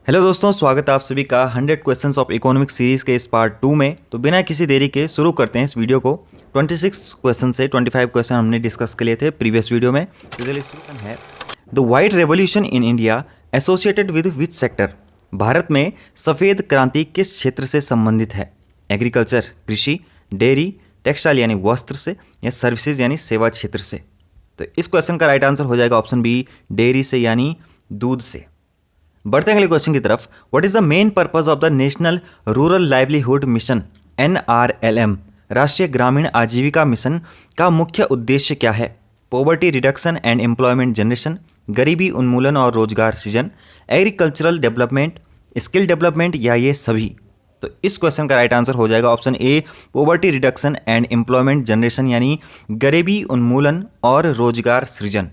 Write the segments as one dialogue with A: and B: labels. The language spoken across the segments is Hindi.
A: हेलो दोस्तों, स्वागत है आप सभी का 100 क्वेश्चंस ऑफ इकोनॉमिक्स सीरीज के इस पार्ट 2 में। तो बिना किसी देरी के शुरू करते हैं इस वीडियो को। 26 क्वेश्चन से 25 क्वेश्चन हमने डिस्कस कर लिए थे प्रीवियस वीडियो में। तो चलिए शुरू है। The white revolution in India associated with which sector? Bharat में सफ़ेद क्रांति किस क्षेत्र से संबंधित है? एग्रीकल्चर कृषि, डेयरी टेक्सटाइल यानी वस्त्र से, या सर्विसेज यानी सेवा क्षेत्र से? तो इस क्वेश्चन का राइट आंसर हो जाएगा ऑप्शन बी, डेयरी से यानी दूध से। बढ़ते हैं अगले क्वेश्चन की तरफ। What is the main purpose of the national rural livelihood mission NRLM? राष्ट्रीय ग्रामीण आजीविका मिशन का मुख्य उद्देश्य क्या है? Poverty reduction and employment generation, गरीबी उन्मूलन और रोजगार सृजन, एग्रीकल्चरल डेवलपमेंट, स्किल डेवलपमेंट, या ये सभी? तो इस क्वेश्चन का राइट आंसर हो जाएगा option A, poverty reduction and employment generation यानी गरीबी उन्मूलन और रोजगार सृजन।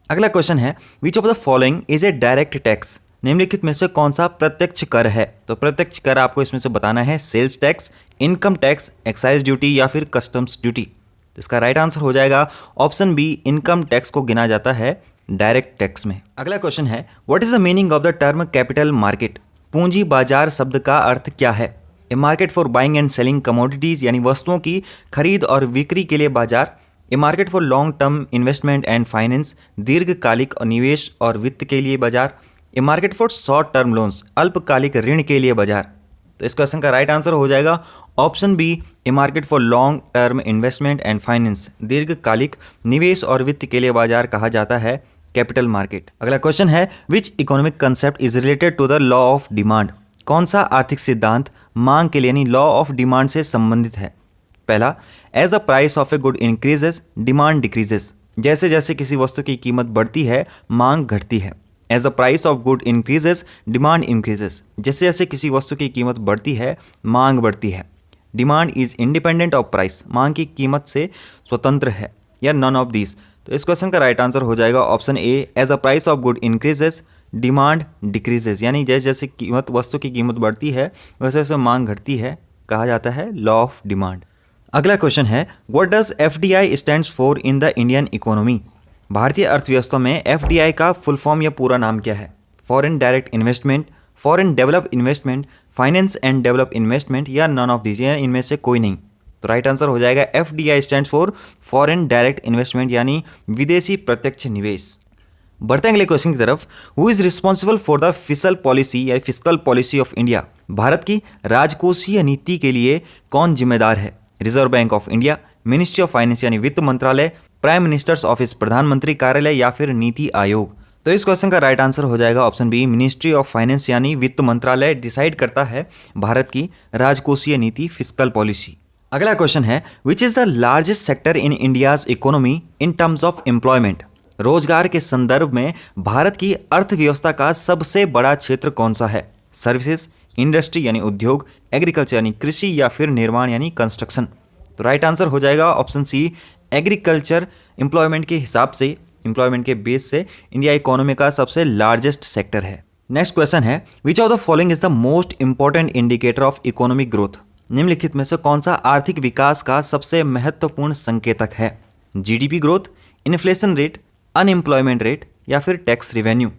A: अगला क्वेश्चन है, which of the following is a direct tax? निम्नलिखित में से कौन सा प्रत्यक्ष कर है? तो प्रत्यक्ष कर आपको इसमें से बताना है sales tax, income tax, excise duty या फिर कस्टम्स ड्यूटी। तो इसका राइट आंसर हो जाएगा ऑप्शन बी, इनकम टैक्स को गिना जाता है डायरेक्ट टैक्स में। अगला क्वेश्चन है, what is the meaning of the term capital market? पूंजी बाजार शब्द का अर्थ क्या है? A market for buying and selling commodities यानी वस्तुओं की खरीद और बिक्री के लिए बाजार। A market for long term investment and finance, दीर्घकालिक निवेश और वित्त के लिए बाजार। A market for short term loans, अल्पकालिक ऋण के लिए बाजार। तो इस क्वेश्चन का राइट आंसर हो जाएगा option B, a market for long term investment and finance, दीर्घकालिक निवेश और वित्त के लिए बाजार कहा जाता है कैपिटल मार्केट। अगला क्वेश्चन है, which economic concept is related to the law of demand? कौन सा आर्थिक सिद्धांत मांग के लिए यानी लॉ ऑफ डिमांड से संबंधित है? पहला, as the price of a good increases demand decreases, जैसे जैसे किसी वस्तु की कीमत बढ़ती है मांग घटती है। As the price of good increases demand increases, जैसे जैसे किसी वस्तु की कीमत बढ़ती है मांग बढ़ती है। Demand is independent of price, मांग की कीमत से स्वतंत्र है, या नन ऑफ दिस? तो इस क्वेश्चन का राइट आंसर हो जाएगा option A, as the price of good increases demand decreases, यानी जैसे जैसे कीमत वस्तु की कीमत बढ़ती है वैसे वैसे मांग घटती है, कहा जाता है लॉ ऑफ डिमांड। अगला क्वेश्चन है, what does FDI stands for in the Indian economy? भारतीय अर्थव्यवस्था में FDI का फुल फॉर्म या पूरा नाम क्या है? Foreign direct investment, foreign develop investment, finance and develop investment, या नन ऑफ दीज, या इनमें से कोई नहीं? तो राइट आंसर हो जाएगा FDI stands for foreign direct investment यानी विदेशी प्रत्यक्ष निवेश। बढ़ते हैं अगले क्वेश्चन की तरफ। Who is responsible for the fiscal policy या फिस्कल पॉलिसी ऑफ इंडिया? भारत की राजकोषीय नीति के लिए कौन जिम्मेदार है? Reserve bank of India, ministry of finance यानी वित्त मंत्रालय, प्राइम मिनिस्टर्स ऑफिस प्रधानमंत्री कार्यालय, या फिर नीति आयोग? तो इस क्वेश्चन का राइट आंसर हो जाएगा option B, ministry of finance यानी वित्त मंत्रालय डिसाइड करता है भारत की राजकोषीय नीति फिस्कल पॉलिसी। अगला क्वेश्चन है, which is the largest sector in India's economy in terms of employment? रोजगार के संदर्भ में भारत की अर्थव्यवस्था का सबसे बड़ा क्षेत्र कौन सा है? सर्विसेज, इंडस्ट्री यानी उद्योग, एग्रीकल्चर यानी कृषि, या फिर निर्माण यानी कंस्ट्रक्शन? तो राइट आंसर हो जाएगा ऑप्शन सी, एग्रीकल्चर। एम्प्लॉयमेंट के हिसाब से, एम्प्लॉयमेंट के बेस से इंडिया इकोनॉमी का सबसे लार्जेस्ट सेक्टर है। नेक्स्ट क्वेश्चन है, which of the following is the most important indicator of economic growth? निम्नलिखित में से कौन सा आर्थिक विकास का सबसे महत्वपूर्ण संकेतक है? GDP growth, inflation rate, unemployment rate, या फिर टैक्स रेवेन्यू?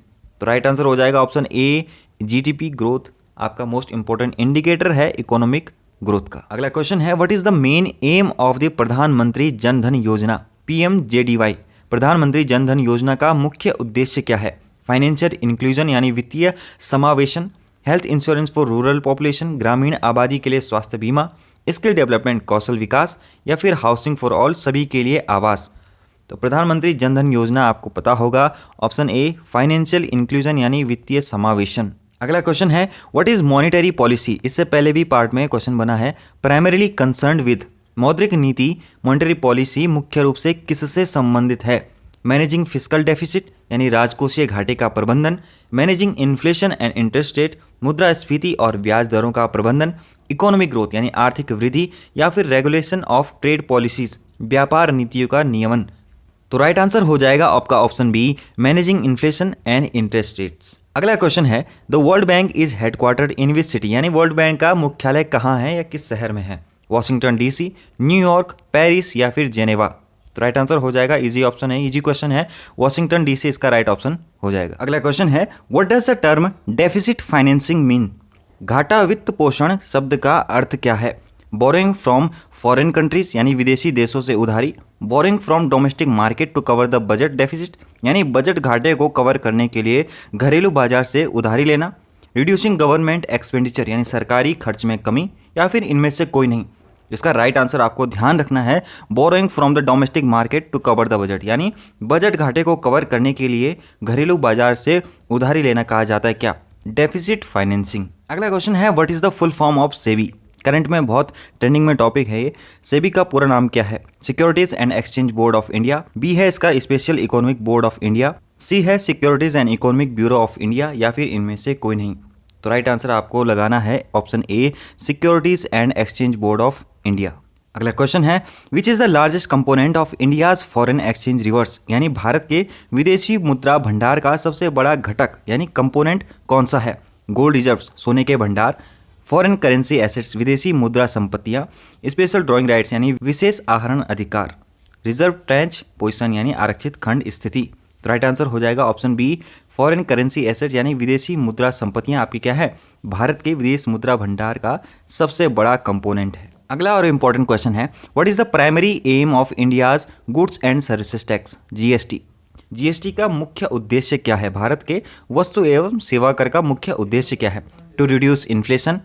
A: तो राइट आंसर हो जाएगा ऑप्शन ए, GDP ग्रोथ आपका मोस्ट इंपॉर्टेंट इंडिकेटर है इकोनॉमिक ग्रोथ का। अगला क्वेश्चन है, what is the main aim of the प्रधानमंत्री जन धन योजना PMJDY? प्रधानमंत्री जन धन योजना का मुख्य उद्देश्य क्या है? फाइनेंशियल इंक्लूजन यानी वित्तीय समावेशन, health insurance for rural population, ग्रामीण आबादी के लिए स्वास्थ्य बीमा, स्किल डेवलपमेंट कौशल विकास, या फिर हाउसिंग फॉर ऑल सभी के लिए आवास? तो प्रधानमंत्री जन धन योजना आपको पता होगा ऑप्शन ए, फाइनेंशियल इंक्लूजन यानी वित्तीय समावेशन। अगला क्वेश्चन है, व्हाट इज मॉनेटरी पॉलिसी? इससे पहले भी पार्ट में क्वेश्चन बना है। प्राइमरीली कंसर्न्ड विद, मौद्रिक नीति मॉनेटरी पॉलिसी मुख्य रूप से किससे संबंधित है? मैनेजिंग फिस्कल डेफिसिट यानी राजकोषीय घाटे का प्रबंधन, managing inflation and interest rate, मुद्रास्फीति और ब्याज दरों का प्रबंधन, इकोनॉमिक ग्रोथ यानी आर्थिक वृद्धि, या फिर रेगुलेशन ऑफ ट्रेड पॉलिसीज, व्यापार नीतियों का नियमन? तो राइट आंसर हो जाएगा आपका option B, managing inflation and interest rates. अगला क्वेश्चन है, the world bank is headquartered in which city? यानी वर्ल्ड बैंक का मुख्यालय कहाँ है या किस शहर में है? वॉशिंगटन DC, न्यूयॉर्क, पेरिस, या फिर जेनेवा? तो राइट आंसर हो जाएगा, इजी ऑप्शन है, इजी क्वेश्चन है, वॉशिंगटन डीसी इसका राइट ऑप्शन हो जाएगा। अगला क्वेश्चन है, what does the term deficit financing mean? घाटा वित्त पोषण शब्द का अर्थ क्या है? बोरिंग फ्रॉम फॉरेन कंट्रीज यानी विदेशी देशों से उधारी, borrowing from domestic market to cover the budget deficit यानी बजट घाटे को कवर करने के लिए घरेलू बाजार से उधारी लेना, रिड्यूसिंग गवर्नमेंट एक्सपेंडिचर यानी सरकारी खर्च में कमी, या फिर इनमें से कोई नहीं। इसका राइट आंसर आपको ध्यान रखना है, borrowing from the domestic market to cover the budget यानी बजट घाटे को कवर करने के लिए घरेलू बाजार से उधारी लेना कहा जाता है क्या? Deficit financing. अगला क्वेश्चन है, what is the full form of SEBI? Current में बहुत ट्रेंडिंग में टॉपिक है ये। सेबी का पूरा नाम क्या है? Securities and exchange board of India, B है इसका special economic board of India, C है securities and economic bureau of India, या फिर इनमें से कोई नहीं। तो राइट आंसर आपको लगाना है option A, securities and exchange board of India. अगला क्वेश्चन है, which is the largest component of India's foreign exchange reverse यानी भारत के विदेशी मुद्रा भंडार का सबसे बड़ा घटक यानी कंपोनेंट कौन सा है? गोल्ड रिजर्व्स सोने के भंडार, फॉरेन करेंसी एसेट्स विदेशी मुद्रा संपत्तियां, स्पेशल ड्राइंग राइट्स यानी विशेष आहरण अधिकार, रिजर्व ट्रेंच पोजीशन यानी आरक्षित खंड स्थिति। तो राइट आंसर हो जाएगा option B, foreign currency assets यानी विदेशी मुद्रा संपत्तियां आपकी क्या है? भारत के विदेश मुद्रा भंडार का सबसे बड़ा कंपोनेंट है। अगला और इंपॉर्टेंट क्वेश्चन है, what is the primary aim of India's goods and services tax GST? GST का मुख्य उद्देश्य क्या है? भारत के वस्तु एवं सेवा कर का मुख्य उद्देश्य क्या है? To reduce inflation,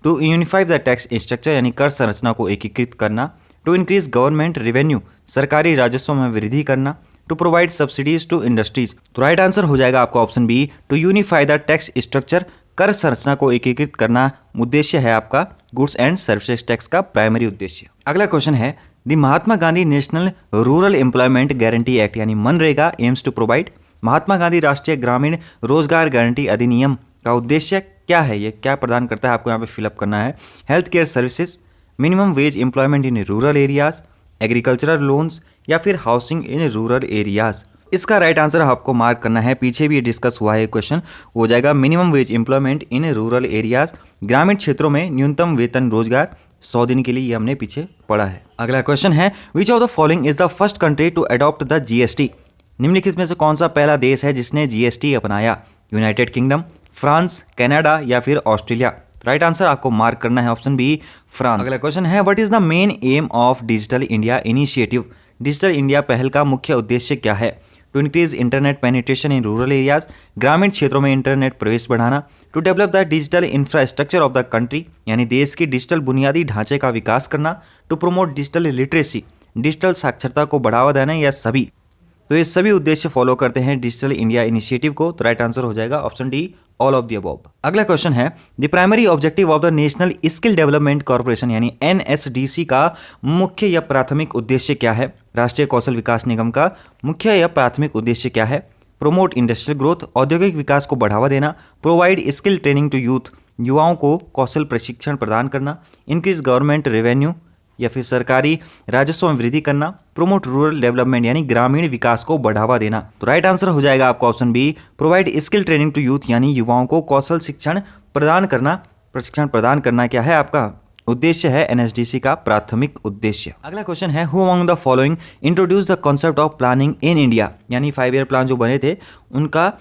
A: to unify the tax structure यानी कर संरचना को एकीकृत करना, टू इंक्रीज गवर्नमेंट रेवेन्यू सरकारी राजस्व में वृद्धि करना, to provide subsidies to industries. तो राइट आंसर हो जाएगा आपका option B, to unify the tax structure कर संरचना को एकीकृत करना उद्देश्य है आपका गुड्स एंड सर्विसेज टैक्स का प्राइमरी उद्देश्य। अगला क्वेश्चन है, the Mahatma Gandhi national rural employment guarantee act यानी MNREGA aims to provide, Mahatma Gandhi राष्ट्रीय ग्रामीण रोजगार गारंटी अधिनियम का उद्देश्य क्या है? ये क्या प्रदान करता है? आपको यहाँ पे फिलअप करना है। Health care services, minimum wage employment in rural areas, agricultural loans, या फिर हाउसिंग इन रूरल एरियाज। इसका राइट आंसर आपको मार्क करना है, पीछे भी डिस्कस हुआ है क्वेश्चन, हो जाएगा minimum wage employment in rural areas, ग्रामीण क्षेत्रों में न्यूनतम वेतन रोजगार 100 दिन के लिए, ये हमने पीछे पढ़ा है। अगला क्वेश्चन है, which of the following is the first country to adopt the GST? निम्नलिखित में से कौन सा पहला देश है जिसने जीएसटी अपनाया? यूनाइटेड किंगडम, फ्रांस, कनाडा, या फिर ऑस्ट्रेलिया। राइट आंसर आपको मार्क करना है ऑप्शन बी, फ्रांस। अगला क्वेश्चन है, what is the main aim of digital India initiative? Digital India पहल का मुख्य उद्देश्य क्या है? To increase internet penetration in rural areas, ग्रामीण क्षेत्रों में इंटरनेट प्रवेश बढ़ाना, to develop the digital infrastructure of the country यानी देश की डिजिटल बुनियादी ढांचे का विकास करना, to promote digital literacy digital साक्षरता को बढ़ावा देना, या सभी। तो ये सभी उद्देश्य फॉलो करते हैं डिजिटल इंडिया इनिशिएटिव को। तो राइट आंसर हो जाएगा option D, all of the above. अगला क्वेश्चन है, the primary objective of the national skill development corporation यानी एनएसडीसी का मुख्य या प्राथमिक उद्देश्य क्या है? राष्ट्रीय कौशल विकास निगम का मुख्य या प्राथमिक उद्देश्य क्या है? प्रोमोट इंडस्ट्रियल ग्रोथ औद्योगिक विकास को बढ़ावा देना, provide skill training to youth युवाओं को कौशल प्रशिक्षण प्रदान करना, इंक्रीज गवर्नमेंट रेवेन्यू या फिर सरकारी राजस्व में वृद्धि करना, प्रोमोट रूरल डेवलपमेंट यानी ग्रामीण विकास को बढ़ावा देना। तो राइट आंसर हो जाएगा आपका option B, provide skill training to youth यानी युवाओं को कौशल शिक्षण प्रदान करना, प्रशिक्षण प्रदान करना क्या है आपका उद्देश्य है एनएसडीसी का प्राथमिक उद्देश्य। अगला क्वेश्चन है, who among the following introduce the concept of planning in India यानी 5 ईयर प्लान जो बने थे उनका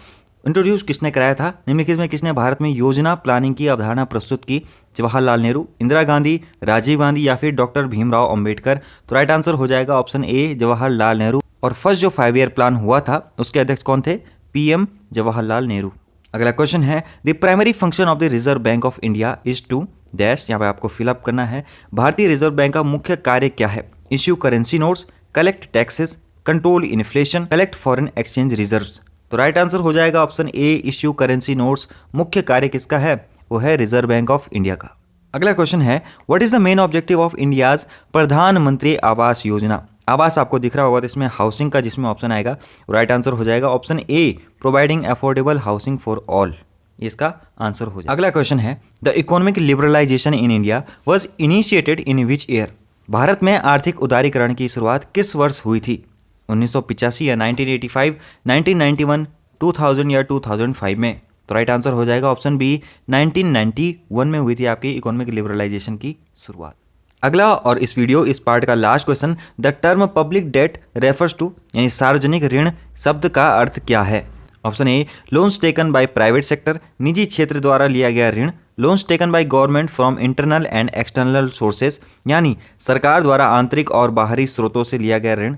A: इंट्रोड्यूस किसने कराया था? निम्नलिखित में किसने भारत में योजना प्लानिंग की अवधारणा प्रस्तुत की? जवाहरलाल नेहरू, इंदिरा गांधी, राजीव गांधी, या फिर डॉक्टर भीमराव अंबेडकर। तो राइट आंसर हो जाएगा ऑप्शन ए, जवाहरलाल नेहरू। और फर्स्ट जो 5 ईयर प्लान हुआ था उसके अध्यक्ष कौन थे? पीएम जवाहरलाल नेहरू। अगला क्वेश्चन है, the primary function of the reserve bank of India is to dash, यहाँ पे आपको फिलअप करना है। भारतीय रिजर्व बैंक का मुख्य कार्य क्या है? Issue currency notes, collect taxes, control inflation, collect foreign exchange reserves. तो राइट आंसर हो जाएगा ऑप्शन ए, इश्यू करेंसी नोट्स। मुख्य कार्य किसका है? वो है रिजर्व बैंक ऑफ इंडिया का। अगला क्वेश्चन है, what is the main objective of India's प्रधानमंत्री आवास योजना? आवास आपको दिख रहा होगा तो इसमें हाउसिंग का जिसमें ऑप्शन आएगा राइट आंसर हो जाएगा option A, providing affordable housing for all, इसका आंसर हो जाएगा। अगला क्वेश्चन है, the economic liberalisation in India was initiated in which year? Bharat में आर्थिक उदारीकरण की शुरुआत किस वर्ष हुई थी? 1985 या 1985, 1991, 2000 या 2005 में? तो राइट आंसर हो जाएगा ऑप्शन बी, 1991 में हुई थी आपकी इकोनॉमिक लिबरलाइजेशन की शुरुआत। अगला और इस वीडियो इस पार्ट का last question, the term public debt refers to यानी सार्वजनिक ऋण शब्द का अर्थ क्या है? Option A loans taken by private sector, निजी क्षेत्र द्वारा लिया गया ऋण। Loans taken by government from internal and external sources यानी सरकार द्वारा आंतरिक और बाहरी स्रोतों से लिया गया ऋण।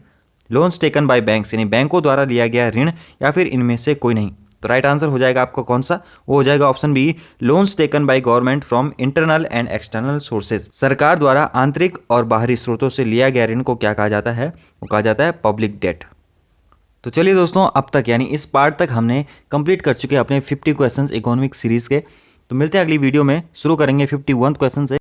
A: लोन्स टेकन बाय बैंक्स यानी बैंकों द्वारा लिया गया ऋण, या फिर इनमें से कोई नहीं। तो राइट आंसर हो जाएगा आपका कौन सा? वो हो जाएगा option B, loans taken by government from internal and external sources. सरकार द्वारा आंतरिक और बाहरी स्रोतों से लिया गया ऋण को क्या कहा जाता है? वो कहा जाता है पब्लिक डेट। तो चलिए दोस्तों, अब तक यानी इस पार्ट तक हमने कंप्लीट कर चुके हैं अपने 50 क्वेश्चंस इकोनॉमिक सीरीज के। तो मिलते हैं अगली वीडियो में, शुरू करेंगे 51 क्वेश्चन से।